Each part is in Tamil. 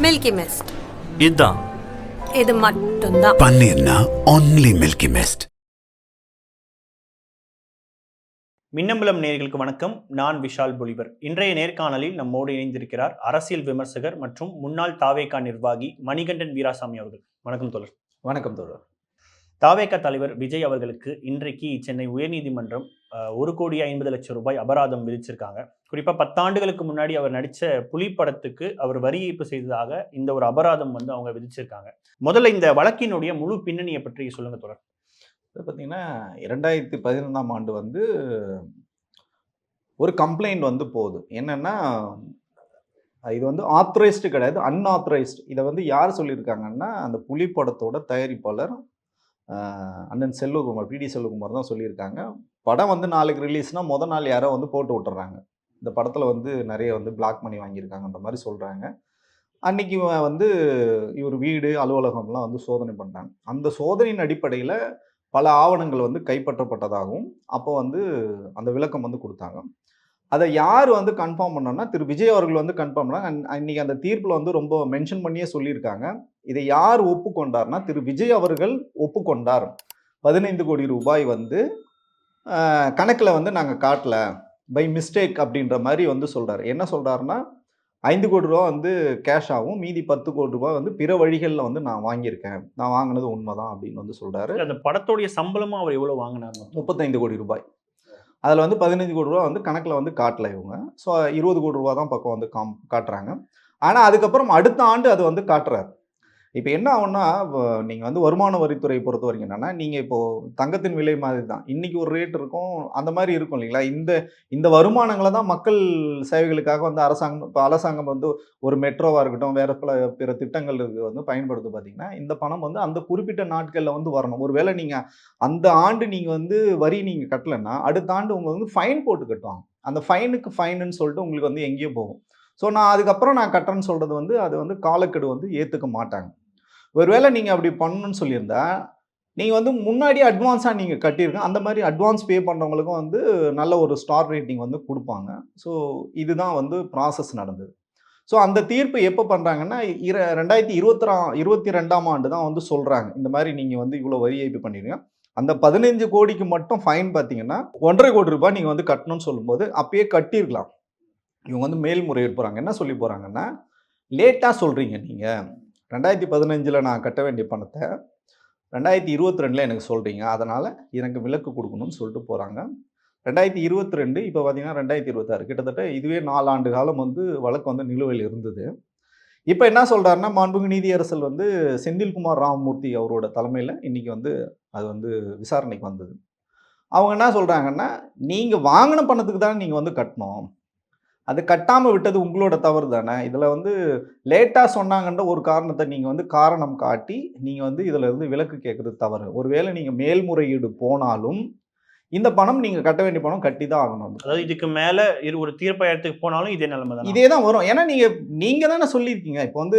Milky mist. இதுதான் இது மட்டும்தான் பன்னீர்னா only மில்கி மிஸ்ட். மின்னம்பலம் நேயர்களுக்கு வணக்கம். நான் விஷால் பொலிவர். இன்றைய நேர்காணலில் நம்மோடு இணைந்திருக்கிறார் அரசியல் விமர்சகர் மற்றும் முன்னாள் தாவேகா நிர்வாகி மணிகண்டன் வீராசாமி அவர்கள். வணக்கம் தோழர். வணக்கம் தோழர். தாவேகா தலைவர் விஜய் அவர்களுக்கு இன்றைக்கு சென்னை உயர்நீதிமன்றம் 1,50,00,000 ரூபாய் அபராதம் விதிச்சிருக்காங்க. குறிப்பாக 10 ஆண்டுகளுக்கு முன்னாடி அவர் நடித்த புலி படத்துக்கு அவர் வரி ஏய்ப்பு செய்ததாக இந்த ஒரு அபராதம் அவங்க விதிச்சிருக்காங்க. முதல்ல இந்த வழக்கினுடைய முழு பின்னணியை பற்றி சொல்லுங்க தோழர். பார்த்தீங்கன்னா 2015ஆம் ஆண்டு ஒரு கம்ப்ளைண்ட் போகுது. என்னன்னா இது ஆத்தரைஸ்டு கிடையாது, அன்ஆத்தரைஸ்டு. இதை யார் சொல்லியிருக்காங்கன்னா அந்த புலி படத்தோட தயாரிப்பாளர் அண்ணன் செல்வகுமார், பிடி செல்வகுமார் தான் சொல்லியிருக்காங்க. படம் நாளைக்கு ரிலீஸ்னா முதல் நாள் யாரோ போட்டு விட்டுறாங்க. இந்த படத்தில் நிறைய பிளாக் மணி வாங்கியிருக்காங்கன்ற மாதிரி சொல்கிறாங்க. அன்னைக்கு இவர் வீடு அலுவலகம்லாம் சோதனை பண்ணுறாங்க. அந்த சோதனையின் அடிப்படையில் பல ஆவணங்கள் கைப்பற்றப்பட்டதாகவும் அப்போ அந்த விளக்கம் கொடுத்தாங்க. அதை யார் கன்ஃபார்ம் பண்ணோன்னா திரு விஜய் அவர்கள் கன்ஃபார்ம் பண்ணாங்க. இன்னைக்கு அந்த தீர்ப்பில் ரொம்ப மென்ஷன் பண்ணியே சொல்லியிருக்காங்க. இதை யார் ஒப்புக்கொண்டார்னா திரு விஜய் அவர்கள் ஒப்புக்கொண்டார். 15 கோடி ரூபாய் கணக்கில் நாங்கள் காட்டல, பை மிஸ்டேக் அப்படின்ற மாதிரி சொல்கிறார். என்ன சொல்கிறாருன்னா 5 கோடி ரூபா கேஷ் ஆகும், மீதி 10 கோடி ரூபாய் பிற வழிகளில் நான் வாங்கியிருக்கேன், நான் வாங்கினது உண்மைதான் அப்படின்னு சொல்கிறாரு. அந்த படத்தோடைய சம்பளமாக அவர் எவ்வளோ வாங்கினார்? 35 கோடி ரூபாய். அதில் 15 கோடி ரூபா கணக்கில் காட்டல இவங்க. ஸோ 20 கோடி ரூபா தான் பக்கம் காட்டுறாங்க. ஆனால் அதுக்கப்புறம் அடுத்த ஆண்டு அது காட்டுறாரு. இப்போ என்ன ஆகும்னா, நீங்கள் வருமான வரித்துறை பொறுத்த வரைக்கும் என்னென்னா, நீங்கள் இப்போது தங்கத்தின் விலை மாதிரி தான். இன்றைக்கி ஒரு ரேட் இருக்கும், அந்த மாதிரி இருக்கும் இல்லைங்களா. இந்த வருமானங்களை தான் மக்கள் சேவைகளுக்காக அரசாங்கம், இப்போ அரசாங்கம் ஒரு மெட்ரோவாக இருக்கட்டும், வேறு பிற திட்டங்களுக்கு பயன்படுத்து. பார்த்திங்கன்னா இந்த பணம் அந்த குறிப்பிட்ட நாட்களில் வரணும். ஒருவேளை நீங்கள் அந்த ஆண்டு நீங்கள் வரி நீங்கள் கட்டலைன்னா அடுத்த ஆண்டு உங்கள் ஃபைன் போட்டு கட்டுவாங்க. அந்த ஃபைனுக்கு ஃபைனுன்னு சொல்லிட்டு உங்களுக்கு எங்கேயோ போகும். ஸோ நான் அதுக்கப்புறம் நான் கட்டுறேன்னு சொல்கிறது அது காலக்கெடு ஏற்றுக்க மாட்டாங்க. ஒருவேளை நீங்கள் அப்படி பண்ணணும்னு சொல்லியிருந்தா நீங்கள் முன்னாடியே அட்வான்ஸாக நீங்கள் கட்டியிருக்கேன். அந்த மாதிரி அட்வான்ஸ் பே பண்ணுறவங்களுக்கும் நல்ல ஒரு ஸ்டார் ரேட்டிங் கொடுப்பாங்க. ஸோ இதுதான் ப்ராசஸ் நடந்தது. ஸோ அந்த தீர்ப்பு எப்போ பண்ணுறாங்கன்னா 2022ஆம் ஆண்டு தான் சொல்கிறாங்க. இந்த மாதிரி நீங்கள் இவ்வளோ வரி ஏய்ப்பு பண்ணிடுங்க, அந்த 15 கோடிக்கு மட்டும் ஃபைன் பார்த்தீங்கன்னா 1.5 கோடி ரூபாய் நீங்கள் கட்டணும்னு சொல்லும்போது அப்பயே கட்டியிருக்கலாம். இவங்க மேல்முறையீடு போகிறாங்க. என்ன சொல்லி போகிறாங்கன்னா, லேட்டாக சொல்கிறீங்க, நீங்கள் 2015 நான் கட்ட வேண்டிய பணத்தை 2022 எனக்கு சொல்கிறீங்க, அதனால் எனக்கு விலக்கு கொடுக்கணும்னு சொல்லிட்டு போகிறாங்க. 2022 இப்போ பார்த்தீங்கன்னா 2026, கிட்டத்தட்ட இதுவே 4 ஆண்டு காலம் வழக்கு நிலுவையில் இருந்தது. இப்போ என்ன சொல்கிறாருன்னா, மாண்புமிகு நீதியரசர் செந்தில்குமார் ராமமூர்த்தி அவரோட தலைமையில் இன்றைக்கி அது விசாரணைக்கு வந்தது. அவங்க என்ன சொல்கிறாங்கன்னா, நீங்கள் வாங்கின பணத்துக்கு தானே நீங்கள் கட்டணும், அது கட்டாமல் விட்டது உங்களோட தவறு தானே. இதில் லேட்டாக சொன்னாங்கன்ற ஒரு காரணத்தை நீங்கள் காரணம் காட்டி நீங்கள் இதில் விலக்கு கேட்குறது தவறு. ஒருவேளை நீங்கள் மேல்முறையீடு போனாலும் இந்த பணம் நீங்கள் கட்ட வேண்டிய பணம் கட்டி தான் ஆகணும். அதாவது இதுக்கு மேலே ஒரு தீர்ப்பாயத்துக்கு போனாலும் இதே நிலைமை தான், இதே தான் வரும். ஏன்னா நீங்கள் தானே சொல்லியிருக்கீங்க. இப்போ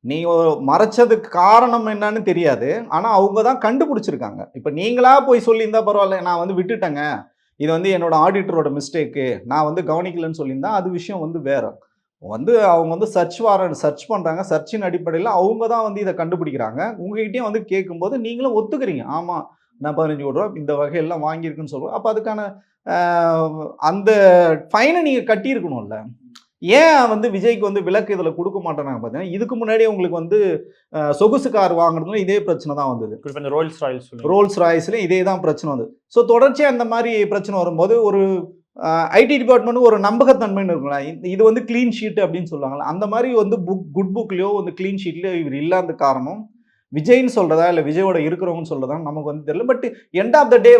நீங்கள் மறைச்சதுக்கு காரணம் என்னன்னு தெரியாது, ஆனால் அவங்க தான் கண்டுபிடிச்சிருக்காங்க. இப்போ நீங்களாக போய் சொல்லியிருந்தா பரவாயில்ல, நான் விட்டுட்டேங்க, இது என்னோட ஆடிட்டரோட மிஸ்டேக்கு, நான் கவனிக்கலன்னு சொல்லியிருந்தா அது விஷயம் வேற. அவங்க சர்ச் பண்ணுறாங்க. சர்ச்சின் அடிப்படையில் அவங்க தான் இதை கண்டுபிடிக்கிறாங்க. உங்ககிட்டயும் கேட்கும்போது நீங்களும் ஒத்துக்கிறீங்க, ஆமாம் நான் 15 கோடி ரூபா இந்த வகையெல்லாம் வாங்கியிருக்குன்னு சொல்லுவோம். அப்போ அதுக்கான அந்த ஃபைனை நீங்கள் கட்டியிருக்கணும்ல. ஏன் விஜய்க்கு விலக்கு இதில் கொடுக்க மாட்டேனாங்க பார்த்தீங்கன்னா, இதுக்கு முன்னாடியே உங்களுக்கு சொகுசு கார் வாங்குறதுல இதே பிரச்சனை தான் வந்தது. ரோல்ஸ் ராய்ஸ்ல இதே தான் பிரச்சனை வந்தது. ஸோ தொடர்ச்சியாக அந்த மாதிரி பிரச்சனை வரும்போது ஒரு ஐடி டிபார்ட்மெண்ட் ஒரு நம்பகத்தன்மைன்னு இருக்குங்களா. இது க்ளீன் ஷீட் அப்படின்னு சொல்லுவாங்களா, அந்த மாதிரி குட் புக்லையோ க்ளீன் ஷீட்லையோ இவர் இல்லாத காரணம் விஜய்ன்னு சொல்கிறதா இல்லை விஜயோட இருக்கிறவங்கன்னு சொல்கிறதா நமக்கு தெரியல. பட் எண்ட் ஆஃப் த டே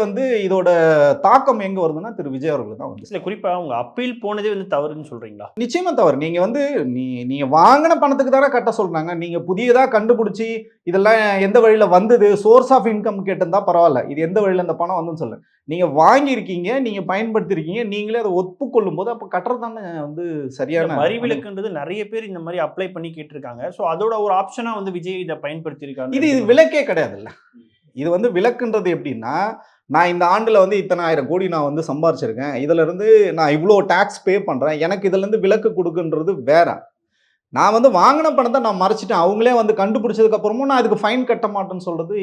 இதோட தாக்கம் எங்கே வருதுன்னா திரு விஜய் அவர்கள் தான் இல்லை. குறிப்பாக அவங்க அப்பீல் போனதே தவறுன்னு சொல்கிறீங்களா? நிச்சயமா தவறு. நீங்கள் நீங்கள் வாங்கின பணத்துக்கு தானே கட்ட சொல்கிறாங்க. நீங்கள் புதியதாக கண்டுபிடிச்சி இதெல்லாம் எந்த வழியில் வந்தது, சோர்ஸ் ஆஃப் இன்கம் கேட்டிருந்தா பரவாயில்ல, இது எந்த வழியில் இந்த பணம் வந்துன்னு சொல்ல. நீங்கள் வாங்கியிருக்கீங்க, நீங்கள் பயன்படுத்திருக்கீங்க, நீங்களே அதை ஒப்புக்கொள்ளும் போது அப்போ கட்டுறது தானே சரியான வரி விலக்குன்றது. நிறைய பேர் இந்த மாதிரி அப்ளை பண்ணி கேட்டிருக்காங்க. ஸோ அதோட ஒரு ஆப்ஷனாக விஜய் இதை பயன்படுத்தியிருக்காங்க. இது விலக்கே கிடையாதுல்ல. இது விலக்குன்றது எப்படின்னா, நான் இந்த ஆண்டில் இத்தனை 1000 கோடி நான் சம்பாரிச்சிருக்கேன், இதிலிருந்து நான் இவ்வளோ டேக்ஸ் பே பண்ணுறேன், எனக்கு இதிலேருந்து விலக்கு கொடுக்குன்றது வேற. நான் வந்து வாங்கின பணத்தை நான் மறைச்சிட்டேன். அவங்களே வந்து கண்டுபிடிச்சதுக்கு அப்புறமும் நான் அதுக்கு ஃபைன் கட்ட மாட்டேன்னு சொல்றது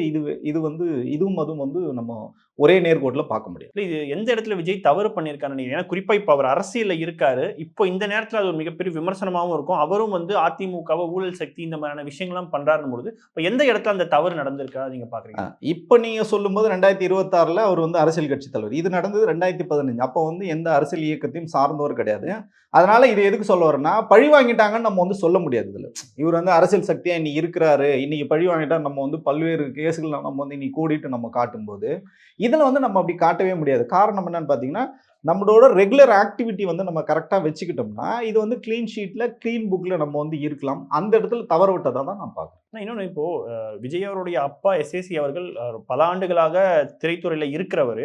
இது வந்து இதுவும் அதுவும் வந்து நம்ம ஒரே நேர்கோட்டுல பார்க்க முடியாது. இல்ல இது எந்த இடத்துல விஜய் தவறு பண்ணியிருக்காருன்னு நினைக்கிறீங்க? ஏன்னா குறிப்பா இப்ப அவர் அரசியல்ல இருக்காரு. இப்போ இந்த நேரத்துல அது ஒரு மிகப்பெரிய விமர்சனமாவும் இருக்கும். அவரும் வந்து அதிமுகவை ஊழல் சக்தி இந்த மாதிரியான விஷயங்கள்லாம் பண்றாருன்னு பொழுது இப்ப எந்த இடத்துல அந்த தவறு நடந்திருக்கா நீங்க பாக்குறீங்க? இப்ப நீங்க சொல்லும்போது 2026ல அவர் வந்து அரசியல் கட்சி தலைவர். இது நடந்தது 2015. அப்போ வந்து எந்த அரசியல் இயக்கத்தையும் சார்ந்தவர் கிடையாது. அதனால இது எதுக்கு சொல்ல வரேன்னா, பழி வாங்கிட்டாங்கன்னு நம்ம வந்து சொல்ல முடியாது இதுல. இவர் வந்து அரசியல் சக்தியா இன்னைக்கு இருக்கிறாரு, இன்னைக்கு பழி வாங்கிட்டா நம்ம வந்து பல்வேறு கேஸுகள் நம்ம வந்து இன்னைக்கு கூடிட்டு நம்ம காட்டும்போது, இதுல வந்து நம்ம அப்படி காட்டவே முடியாது. காரணம் என்னன்னு பாத்தீங்கன்னா, நம்மளோட ரெகுலர் ஆக்டிவிட்டி வந்து நம்ம கரெக்டா வச்சுக்கிட்டோம்னா, இது வந்து கிளீன் ஷீட்ல, கிளீன் புக்ல நம்ம வந்து இருக்கலாம். அந்த இடத்துல தவறு விட்டதா தான் நான் பார்க்குறேன். இன்னொன்னு இப்போ விஜய் அவருடைய அப்பா எஸ்ஏசி அவர்கள் பல ஆண்டுகளாக திரைத்துறையில இருக்கிறவர்.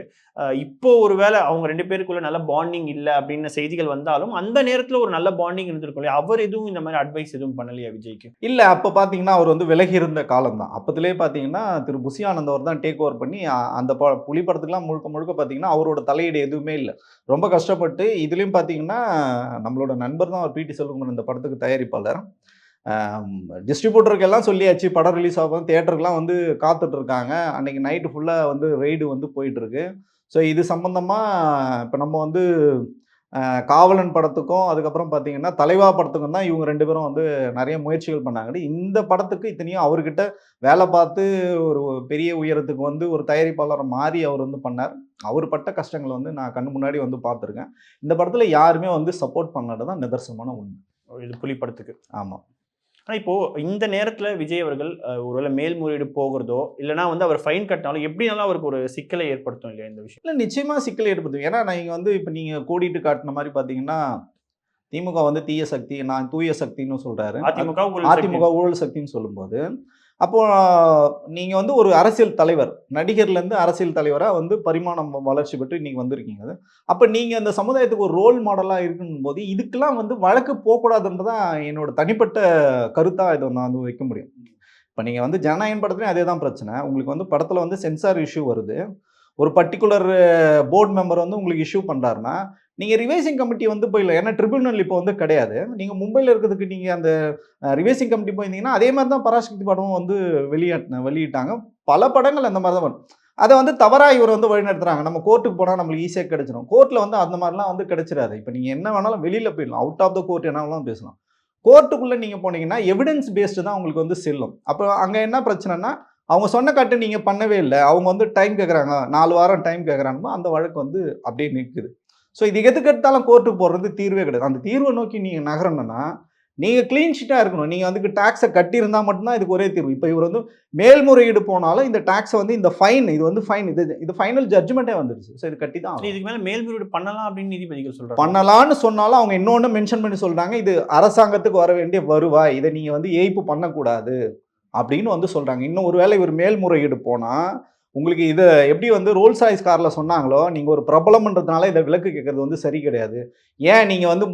இப்போ ஒருவேளை அவங்க 2 பேருக்குள்ள நல்ல பாண்டிங் இல்ல அப்படின்னு செய்திகள் வந்தாலும் அந்த நேரத்துல ஒரு நல்ல பாண்டிங் இருந்திருக்கும் இல்லையா? அவர் எதுவும் இந்த மாதிரி அட்வைஸ் எதுவும் பண்ணலையா விஜய்க்கு? இல்ல அப்ப பாத்தீங்கன்னா, அவர் வந்து விலகி இருந்த காலம் தான். அப்பத்திலே பாத்தீங்கன்னா, திரு புசி ஆனந்த் அவர் தான் டேக் ஓவர் பண்ணி அந்த புலி படத்துக்குலாம் முழுக்க முழுக்க பாத்தீங்கன்னா, அவரோட தலையீடு எதுவுமே இல்ல. ரொம்ப கஷ்டப்பட்டு இதுலயும் பாத்தீங்கன்னா, நம்மளோட நண்பர் தான் அவர் பிடி செல்வகுமார் இந்த படத்துக்கு தயாரிப்பாளர். டிஸ்ட்ரிபியூட்டருக்கு எல்லாம் சொல்லியாச்சு, படம் ரிலீஸ் ஆகும், தியேட்டருக்குலாம் வந்து காத்துட்டு இருக்காங்க. அன்னைக்கு நைட்டு ஃபுல்லா வந்து ரெய்டு வந்து போயிட்டு இருக்கு. ஸோ இது சம்பந்தமா இப்போ நம்ம வந்து காவலன் படத்துக்கும் அதுக்கப்புறம் பார்த்தீங்கன்னா தலைவா படத்துக்கும் தான் இவங்க 2 பேரும் வந்து நிறைய முயற்சிகள் பண்ணாங்க. இந்த படத்துக்கு இத்தனையும் அவர்கிட்ட வேலை பார்த்து ஒரு பெரிய உயரத்துக்கு வந்து ஒரு தயாரிப்பாளரை மாறி அவர் வந்து பண்ணார். அவர் பட்ட கஷ்டங்களை வந்து நான் கண்ணு முன்னாடி வந்து பார்த்துருக்கேன். இந்த படத்தில் யாருமே வந்து சப்போர்ட் பண்ணது தான் நிதர்சனமான உண்மை. இது புலி படத்துக்கு. ஆமாம். ஆனா இப்போ இந்த நேரத்துல விஜய் அவர்கள் ஒருவேளை மேல்முறையீடு போகிறதோ இல்லைன்னா வந்து அவர் ஃபைன் கட்டினாலும் எப்படினாலும் அவருக்கு ஒரு சிக்கலை ஏற்படுத்தும் இல்லையா இந்த விஷயம்? இல்லை நிச்சயமா சிக்கல் ஏற்படுத்தும். ஏன்னா நீங்கள் வந்து இப்போ நீங்கள் கோடிட்டு காட்டின மாதிரி பார்த்தீங்கன்னா, திமுக வந்து தீய சக்தி, நான் தூய சக்தின்னு சொல்றாரு. அதிமுக ஊழல் சக்தின்னு சொல்லும்போது, அப்போ நீங்க வந்து ஒரு அரசியல் தலைவர், நடிகர்ல இருந்து அரசியல் தலைவரா வந்து பரிமாணம் வளர்ச்சி பெற்று நீங்க வந்திருக்கீங்க. அப்ப நீங்க அந்த சமுதாயத்துக்கு ஒரு ரோல் மாடலா இருக்கும் போது இதுக்கெல்லாம் வந்து வழக்கு போகக்கூடாதுன்றதான் என்னோட தனிப்பட்ட கருத்தா இதை நான் வந்து வைக்க முடியும். இப்ப நீங்க வந்து ஜனநாயகம் படத்துலயும் அதே தான் பிரச்சனை. உங்களுக்கு வந்து படத்துல வந்து சென்சார் இஷ்யூ வருது. ஒரு பர்டிகுலர் போர்டு மெம்பர் வந்து உங்களுக்கு இஷ்யூ பண்றாருன்னா, நீங்க ரிவைசிங் கமிட்டி வந்து போயிடலாம். ஏன்னா ட்ரிபியூனல் இப்போ வந்து கிடையாது. நீங்க மும்பையில் இருக்கிறதுக்கு நீங்க அந்த ரிவைசிங் கமிட்டி போயிருந்தீங்கன்னா அதே மாதிரி தான் பராசக்தி படமும் வந்து வெளியிட்டாங்க. பல படங்கள் அந்த மாதிரி தான் வரும். அதை வந்து தவறாக இவர் வந்து வழிநடத்துறாங்க. நம்ம கோர்ட்டுக்கு போனால் நம்மளுக்கு ஈஸியாக கிடைச்சிடும். கோர்ட்டில் வந்து அந்த மாதிரிலாம் வந்து கிடைச்சிடாது. இப்போ நீங்கள் என்ன வேணாலும் வெளியில் போயிடலாம். அவுட் ஆஃப் த கோர்ட் என்ன வேணாலும் பேசலாம். கோர்ட்டுக்குள்ளே நீங்கள் போனீங்கன்னா எவிடன்ஸ் பேஸ்டு தான் உங்களுக்கு வந்து செல்லும். அப்போ அங்கே என்ன பிரச்சனைனா, அவங்க சொன்ன கட்டு நீங்கள் பண்ணவே இல்லை, அவங்க வந்து டைம் கேட்குறாங்க, 4 வாரம் டைம் கேட்குறாங்கன்னா அந்த வழக்கு வந்து அப்படியே நிற்குது. ஸோ இது எதுக்கு எடுத்தாலும் கோர்ட்டுக்கு போடுறது தீர்வே கிடையாது. அந்த தீர்வை நோக்கி நீங்கள் நகரணும்னா நீங்கள் க்ளீன் ஷீட்டாக இருக்கணும். நீங்கள் வந்து டேக்ஸை கட்டியிருந்தால் மட்டும்தான் இதுக்கு ஒரே தீர்வு. இப்போ இவர் வந்து மேல்முறையீடு போனாலும் இந்த டேக்ஸை வந்து இந்த ஃபைன் இது வந்து ஃபைன் இது ஃபைனல் ஜட்ஜ்மெண்ட்டே வந்துருச்சு. ஸோ இது கட்டி தான் இதுக்கு மேலே மேல்முறையீடு பண்ணலாம் அப்படின்னு நீதிபதிகள் சொல்கிறாங்க. பண்ணலான்னு சொன்னாலும் அவங்க இன்னொன்று மென்ஷன் பண்ணி சொல்கிறாங்க, இது அரசாங்கத்துக்கு வர வேண்டிய வருவாய், இதை நீங்கள் வந்து ஏய்ப்பு பண்ணக்கூடாது அப்படின்னு வந்து சொல்கிறாங்க. இன்னும் ஒரு வேளை இவர் மேல்முறையீடு போனால் உங்களுக்கு இதை எப்படி வந்து ரோல்ஸ் ராய்ஸ் காரில் சொன்னாங்களோ, நீங்கள் ஒரு பிரபலம்ன்றதுனால இதை விலக்கு கேட்கறது வந்து சரி கிடையாது. ஏன் நீங்கள் வந்து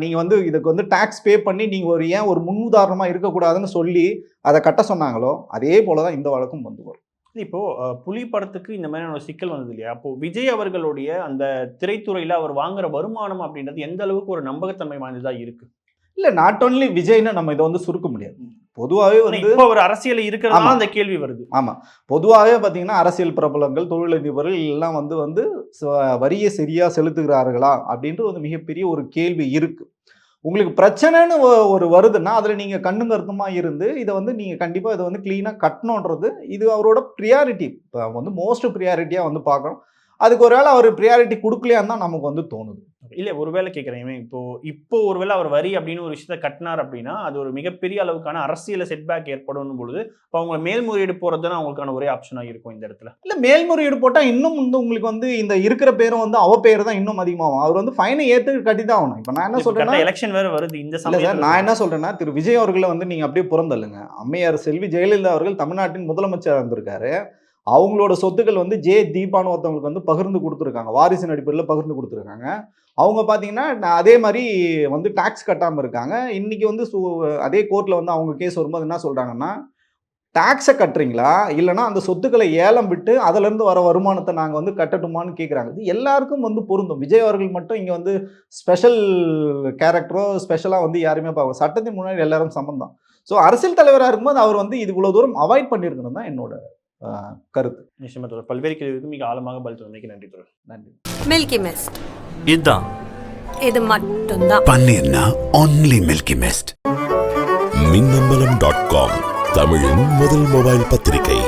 நீங்கள் வந்து இதுக்கு வந்து டேக்ஸ் பே பண்ணி நீங்கள் ஏன் ஒரு முன்னுதாரணமாக இருக்கக்கூடாதுன்னு சொல்லி அதை கட்ட சொன்னாங்களோ, அதே போல தான் இந்த வழக்கும் வந்து வரும். இப்போ புலி படத்துக்கு இந்த மாதிரியான ஒரு சிக்கல் வந்தது இல்லையா? அப்போ விஜய் அவர்களுடைய அந்த திரைத்துறையில் அவர் வாங்குற வருமானம் அப்படின்றது எந்த அளவுக்கு ஒரு நம்பகத்தன்மை வாய்ந்ததாக இருக்கு? இல்லை, நாட் ஓன்லி விஜய்னு நம்ம இதை வந்து சுருக்க முடியாது. பொதுவாகவே வந்து ஒரு அரசியல் இருக்கிறதா அந்த கேள்வி வருது. ஆமா, பொதுவாகவே பார்த்தீங்கன்னா அரசியல் பிரபலங்கள், தொழிலதிபர்கள் எல்லாம் வந்து வரியை சரியா செலுத்துகிறார்களா அப்படின்ற ஒரு மிகப்பெரிய ஒரு கேள்வி இருக்கு. உங்களுக்கு பிரச்சனைன்னு ஒரு வருதுன்னா அதில் நீங்கள் கண்ணும் கருத்துமா இருந்து இதை வந்து நீங்கள் கண்டிப்பாக இதை வந்து கிளீனாக கட்டணுன்றது இது அவரோட ப்ரியாரிட்டி. இப்போ வந்து மோஸ்ட் ப்ரியாரிட்டியாக வந்து பார்க்கணும். அதுக்கு ஒரு வேளை அவர் ப்ரியாரிட்டி கொடுக்கலையான்னு தான் நமக்கு வந்து தோணுது. இல்லை, ஒருவேளை கேட்குறேன், இப்போ ஒருவேளை அவர் வரி அப்படின்னு ஒரு விஷயத்த கட்டினார் அப்படின்னா அது ஒரு மிகப்பெரிய அளவுக்கான அரசியல் செட்பேக் ஏற்படும் பொழுது இப்போ அவங்க மேல்முறையீடு போகிறது தான் அவங்களுக்கான ஒரே ஆப்ஷனாக இருக்கும் இந்த இடத்துல. இல்லை, மேல்முறையீடு போட்டால் இன்னும் வந்து உங்களுக்கு வந்து இந்த இருக்கிற பேரும் வந்து அவ பேர் தான் இன்னும் அதிகமாகும். அவர் வந்து ஃபைனை ஏற்று கட்டி தான் ஆகணும். இப்போ நான் என்ன சொல்றேன்னா, எலெக்ஷன் வேறு வருது இந்த சமயம். நான் என்ன சொல்றேன்னா, திரு விஜய் அவர்களை வந்து நீங்கள் அப்படியே புறந்தள்ளுங்க. அம்மையார் செல்வி ஜெயலலிதா அவர்கள் தமிழ்நாட்டின் முதலமைச்சர் இருந்திருக்காரு. அவங்களோட சொத்துக்கள் வந்து தீபான்னு ஒருத்தவங்களுக்கு வந்து பகிர்ந்து கொடுத்துருக்காங்க, வாரிசின் அடிப்படையில் பகிர்ந்து கொடுத்துருக்காங்க. அவங்க பார்த்தீங்கன்னா அதே மாதிரி வந்து டாக்ஸ் கட்டாமல் இருக்காங்க. இன்னைக்கு வந்து அதே கோர்ட்டில் வந்து அவங்க கேஸ் வரும்போது என்ன சொல்கிறாங்கன்னா, டாக்ஸை கட்டுறீங்களா இல்லைனா அந்த சொத்துக்களை ஏலம் விட்டு அதிலிருந்து வர வருமானத்தை நாங்கள் வந்து கட்டட்டுமான்னு கேட்குறாங்க. இது எல்லாருக்கும் வந்து பொருந்தும். விஜய் அவர்கள் மட்டும் இங்கே வந்து ஸ்பெஷல் கேரக்டரோ ஸ்பெஷலாக வந்து யாருமே பார்க்கணும். சட்டத்தின் முன்னாடி எல்லாரும் சமந்தான். ஸோ அரசியல் தலைவராக இருக்கும்போது அவர் வந்து இது இவ்வளோ தூரம் அவாய்ட் பண்ணியிருக்கணும் தான் என்னோட கருத்து. நிச்சயமா தொடர். பல்வேறு கேள்விகளுக்கு மிக ஆழமாக பதில் சொன்னமைக்கு நன்றி தொடர். நன்றி. மில்கி மிஸ்ட் இதுதான் இது மட்டும்தான். பன்னீர்னா only Milky Mist. மின்னம்பலம்.com தமிழின் முதல் மொபைல் பத்திரிகை.